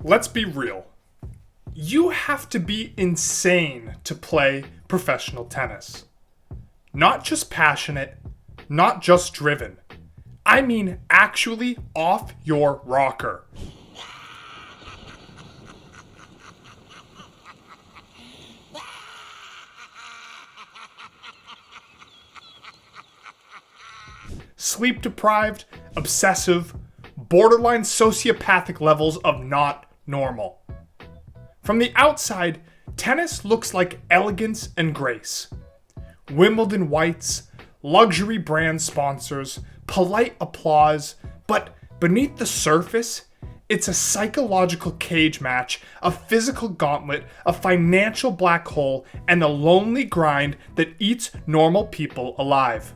Let's be real. You have to be insane to play professional tennis. Not just passionate, not just driven. I mean actually off your rocker. Sleep deprived, obsessive, borderline sociopathic levels of not normal. From the outside, tennis looks like elegance and grace. Wimbledon whites, luxury brand sponsors, polite applause, but beneath the surface, it's a psychological cage match, a physical gauntlet, a financial black hole, and a lonely grind that eats normal people alive.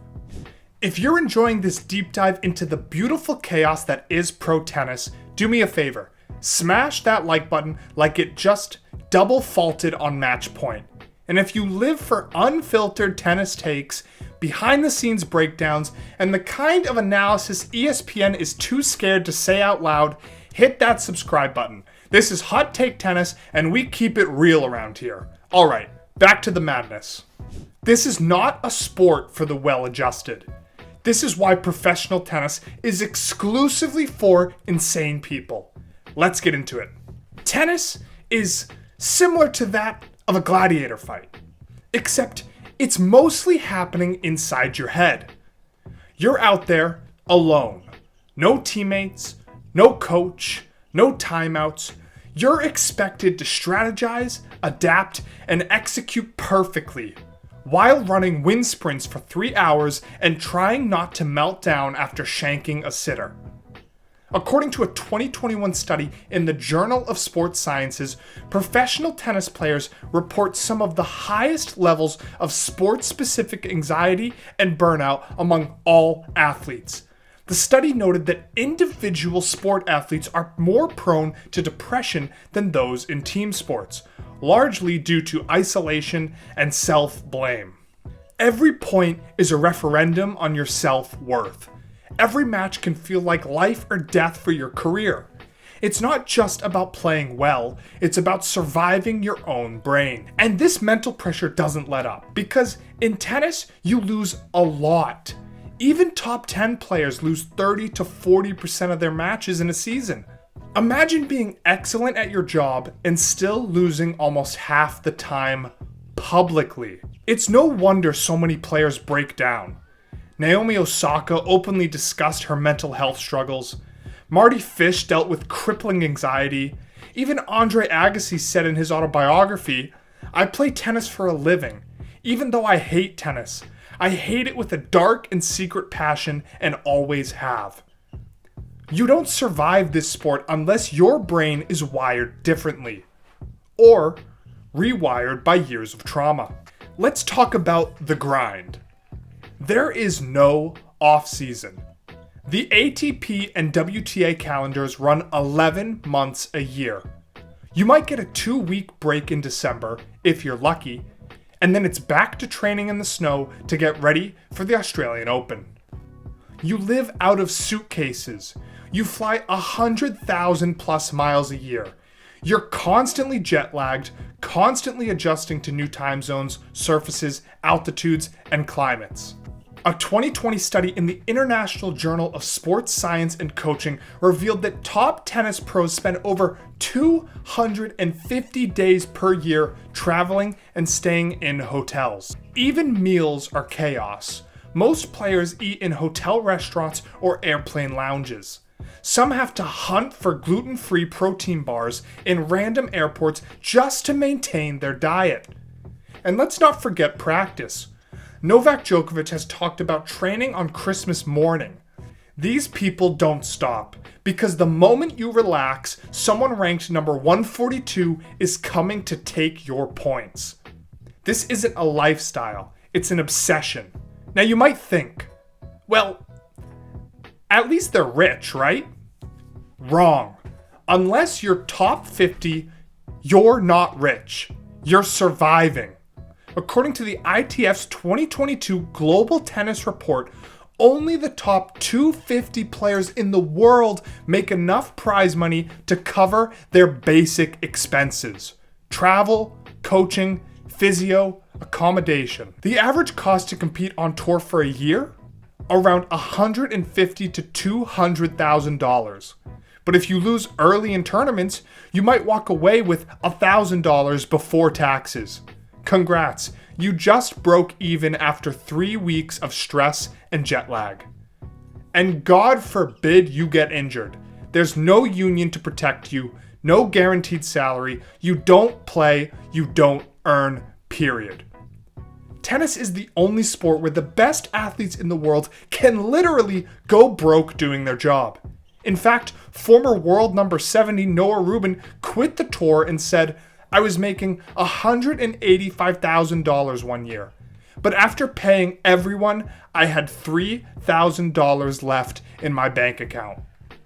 If you're enjoying this deep dive into the beautiful chaos that is pro tennis, do me a favor. Smash that like button like it just double faulted on match point. And if you live for unfiltered tennis takes, behind the scenes breakdowns, and the kind of analysis ESPN is too scared to say out loud, hit that subscribe button. This is Hot Take Tennis, and we keep it real around here. Alright, back to the madness. This is not a sport for the well-adjusted. This is why professional tennis is exclusively for insane people. Let's get into it. Tennis is similar to that of a gladiator fight, except it's mostly happening inside your head. You're out there alone. No teammates, no coach, no timeouts. You're expected to strategize, adapt, and execute perfectly, while running wind sprints for 3 hours and trying not to melt down after shanking a sitter. According to a 2021 study in the Journal of Sports Sciences, professional tennis players report some of the highest levels of sport-specific anxiety and burnout among all athletes. The study noted that individual sport athletes are more prone to depression than those in team sports, largely due to isolation and self-blame. Every point is a referendum on your self-worth. Every match can feel like life or death for your career. It's not just about playing well, it's about surviving your own brain. And this mental pressure doesn't let up, because in tennis, you lose a lot. Even top 10 players lose 30 to 40% of their matches in a season. Imagine being excellent at your job and still losing almost half the time publicly. It's no wonder so many players break down. Naomi Osaka openly discussed her mental health struggles. Marty Fish dealt with crippling anxiety. Even Andre Agassi said in his autobiography, "I play tennis for a living. Even though I hate tennis, I hate it with a dark and secret passion and always have." You don't survive this sport unless your brain is wired differently, or rewired by years of trauma. Let's talk about the grind. There is no off-season. The ATP and WTA calendars run 11 months a year. You might get a 2-week break in December, if you're lucky, and then it's back to training in the snow to get ready for the Australian Open. You live out of suitcases. You fly 100,000 plus miles a year. You're constantly jet lagged, constantly adjusting to new time zones, surfaces, altitudes, and climates. A 2020 study in the International Journal of Sports Science and Coaching revealed that top tennis pros spend over 250 days per year traveling and staying in hotels. Even meals are chaos. Most players eat in hotel restaurants or airplane lounges. Some have to hunt for gluten-free protein bars in random airports just to maintain their diet. And let's not forget practice. Novak Djokovic has talked about training on Christmas morning. These people don't stop, because the moment you relax, someone ranked number 142 is coming to take your points. This isn't a lifestyle, it's an obsession. Now you might think, well, at least they're rich, right? Wrong. Unless you're top 50, you're not rich. You're surviving. According to the ITF's 2022 Global Tennis Report, only the top 250 players in the world make enough prize money to cover their basic expenses: travel, coaching, physio, accommodation. The average cost to compete on tour for a year? Around $150,000 to $200,000. But if you lose early in tournaments, you might walk away with $1,000 before taxes. Congrats, you just broke even after 3 weeks of stress and jet lag. And God forbid you get injured. There's no union to protect you, no guaranteed salary, you don't play, you don't earn, period. Tennis is the only sport where the best athletes in the world can literally go broke doing their job. In fact, former world number 70 Noah Rubin quit the tour and said, "I was making $185,000 one year. But after paying everyone, I had $3,000 left in my bank account."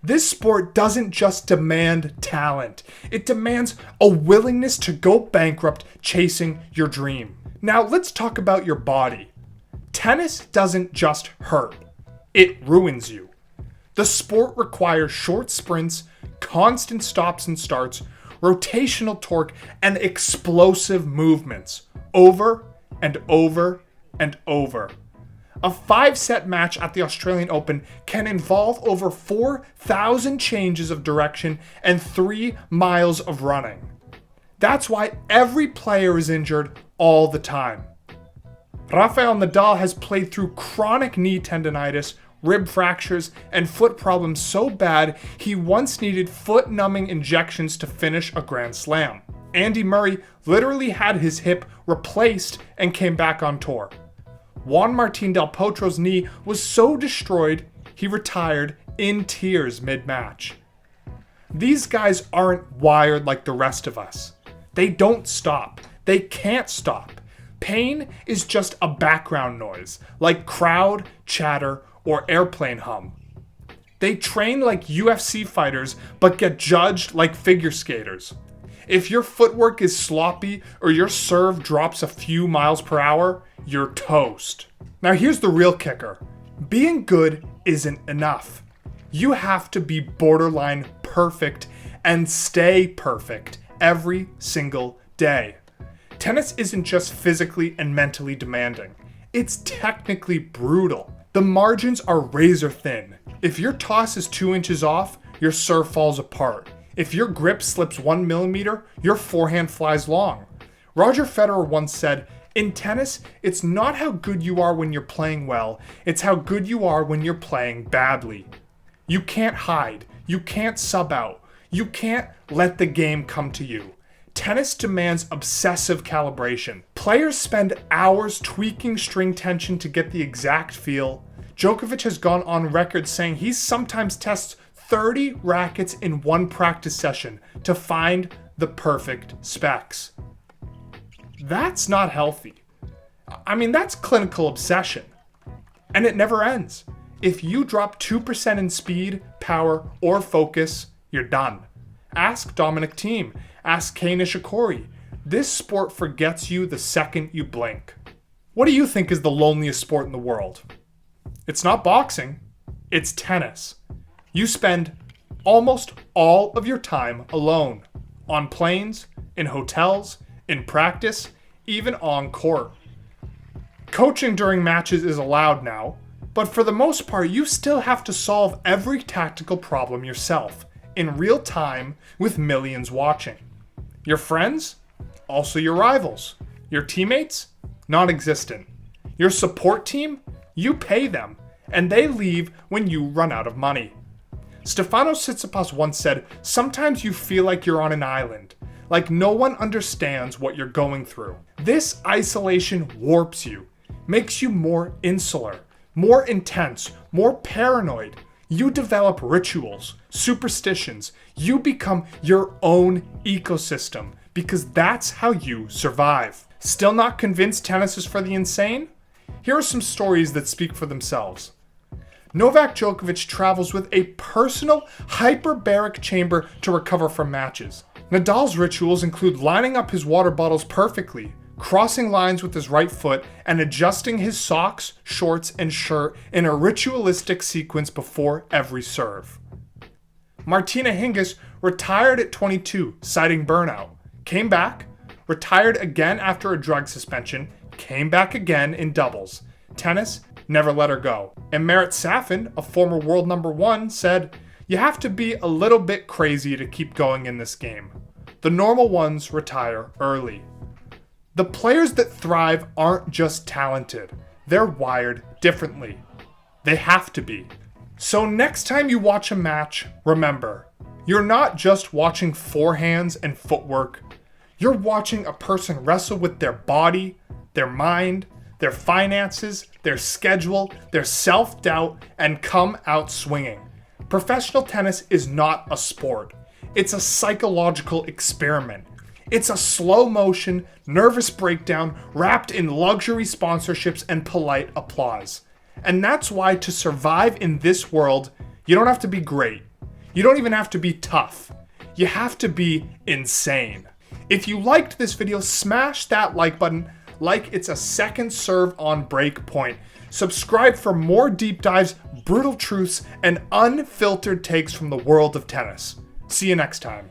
This sport doesn't just demand talent. It demands a willingness to go bankrupt chasing your dream. Now let's talk about your body. Tennis doesn't just hurt. It ruins you. The sport requires short sprints, constant stops and starts, rotational torque, and explosive movements over and over and over. A 5-set match at the Australian Open can involve over 4,000 changes of direction and 3 miles of running. That's why every player is injured all the time. Rafael Nadal has played through chronic knee tendonitis, rib fractures, and foot problems so bad he once needed foot-numbing injections to finish a Grand Slam. Andy Murray literally had his hip replaced and came back on tour. Juan Martín del Potro's knee was so destroyed, he retired in tears mid-match. These guys aren't wired like the rest of us. They don't stop. They can't stop. Pain is just a background noise, like crowd, chatter, or airplane hum. They train like UFC fighters, but get judged like figure skaters. If your footwork is sloppy or your serve drops a few miles per hour, you're toast. Now here's the real kicker. Being good isn't enough. You have to be borderline perfect and stay perfect every single day. Tennis isn't just physically and mentally demanding. It's technically brutal. The margins are razor thin. If your toss is 2 inches off, your serve falls apart. If your grip slips 1 millimeter, your forehand flies long. Roger Federer once said, "In tennis, it's not how good you are when you're playing well, it's how good you are when you're playing badly." You can't hide. You can't sub out. You can't let the game come to you. Tennis demands obsessive calibration. Players spend hours tweaking string tension to get the exact feel. Djokovic has gone on record saying he sometimes tests 30 rackets in one practice session to find the perfect specs. That's not healthy. That's clinical obsession. And it never ends. If you drop 2% in speed, power, or focus, you're done. Ask Dominic Thiem. Ask Kei Nishikori. This sport forgets you the second you blink. What do you think is the loneliest sport in the world? It's not boxing. It's tennis. You spend almost all of your time alone. On planes, in hotels, in practice, even on court. Coaching during matches is allowed now, but for the most part, you still have to solve every tactical problem yourself, in real time with millions watching. Your friends? Also your rivals. Your teammates? Non-existent. Your support team? You pay them, and they leave when you run out of money. Stefanos Tsitsipas once said, "Sometimes you feel like you're on an island, like no one understands what you're going through." This isolation warps you, makes you more insular, more intense, more paranoid. You develop rituals, superstitions. You become your own ecosystem because that's how you survive. Still not convinced tennis is for the insane? Here are some stories that speak for themselves. Novak Djokovic travels with a personal hyperbaric chamber to recover from matches. Nadal's rituals include lining up his water bottles perfectly, crossing lines with his right foot and adjusting his socks, shorts, and shirt in a ritualistic sequence before every serve. Martina Hingis retired at 22, citing burnout. Came back, retired again after a drug suspension, came back again in doubles. Tennis never let her go. And Marat Safin, a former world number 1, said, "You have to be a little bit crazy to keep going in this game. The normal ones retire early." The players that thrive aren't just talented, they're wired differently. They have to be. So next time you watch a match, remember, you're not just watching forehands and footwork, you're watching a person wrestle with their body, their mind, their finances, their schedule, their self-doubt, and come out swinging. Professional tennis is not a sport. It's a psychological experiment. It's a slow motion, nervous breakdown wrapped in luxury sponsorships and polite applause. And that's why to survive in this world, you don't have to be great. You don't even have to be tough. You have to be insane. If you liked this video, smash that like button like it's a second serve on break point. Subscribe for more deep dives, brutal truths, and unfiltered takes from the world of tennis. See you next time.